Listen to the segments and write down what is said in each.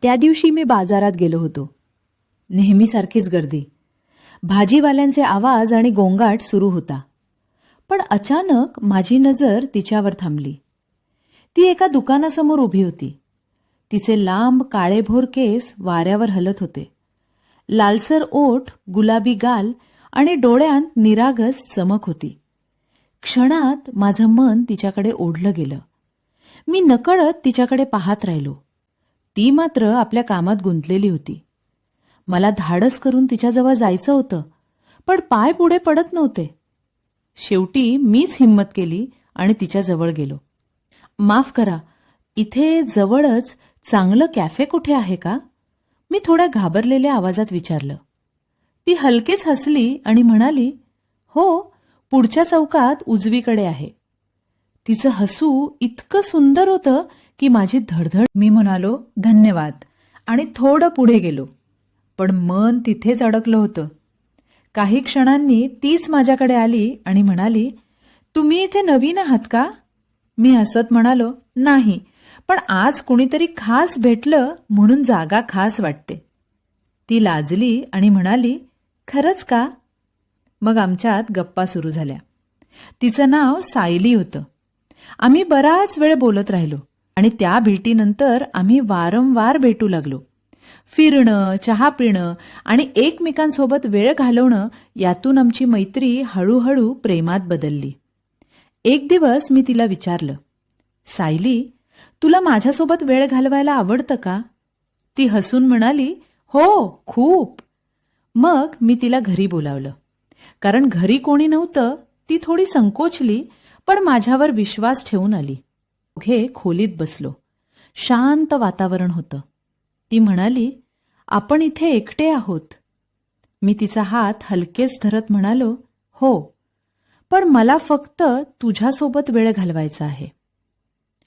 त्या दिवशी मी बाजारात गेलो होतो. नेहमीसारखीच गर्दी, भाजीवाल्यांचे आवाज आणि गोंगाट सुरू होता. पण अचानक माझी नजर तिच्यावर थांबली. ती एका दुकानासमोर उभी होती. तिचे लांब काळेभोर केस वाऱ्यावर हलत होते. लालसर ओठ, गुलाबी गाल आणि डोळ्यांत निरागस चमक होती. क्षणात माझं मन तिच्याकडे ओढलं गेलं. मी नकळत तिच्याकडे पाहत राहिलो. ती मात्र आपल्या कामात गुंतलेली होती. मला धाडस करून तिच्याजवळ जायचं होतं, पण पाय पुढे पडत नव्हते. शेवटी मीच हिंमत केली आणि तिच्याजवळ गेलो. माफ करा, इथे जवळच चांगलं कॅफे कुठे आहे का? मी थोड्या घाबरलेल्या आवाजात विचारलं. ती हलकेच हसली आणि म्हणाली, हो, पुढच्या चौकात उजवीकडे आहे. तिचं हसू इतकं सुंदर होतं की माझी धडधड. मी म्हणालो, धन्यवाद, आणि थोडं पुढे गेलो. पण मन तिथेच अडकलं होतं. काही क्षणांनी तीच माझ्याकडे आली आणि म्हणाली, तुम्ही इथे नवीन आहात का? मी हसत म्हणालो, नाही, पण आज कुणीतरी खास भेटलं म्हणून जागा खास वाटते. ती लाजली आणि म्हणाली, खरंच का? मग आमच्यात गप्पा सुरू झाल्या. तिचं नाव सायली होतं. आम्ही बराच वेळ बोलत राहिलो आणि त्या भेटीनंतर आम्ही वारंवार भेटू लागलो. फिरणं, चहा पिणं आणि एकमेकांसोबत वेळ घालवणं यातून आमची मैत्री हळूहळू प्रेमात बदलली. एक दिवस मी तिला विचारलं, सायली, तुला माझ्यासोबत वेळ घालवायला आवडतं का? ती हसून म्हणाली, हो, खूप. मग मी तिला घरी बोलावलं. कारण घरी कोणी नव्हतं. ती थोडी संकोचली, पण माझ्यावर विश्वास ठेवून आली. दोघे खोलीत बसलो. शांत वातावरण होतं. ती म्हणाली, आपण इथे एकटे आहोत. मी तिचा हात हलकेच धरत म्हणालो, हो, पण मला फक्त तुझ्यासोबत वेळ घालवायचा आहे.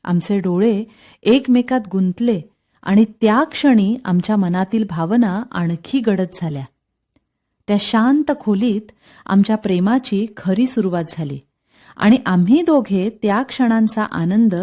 आमचे डोळे एकमेकात गुंतले आणि त्या क्षणी आमच्या मनातील भावना आणखी गडद झाल्या. त्या शांत खोलीत आमच्या प्रेमाची खरी सुरुवात झाली आणि आम्ही दोघे त्या क्षणांचा आनंद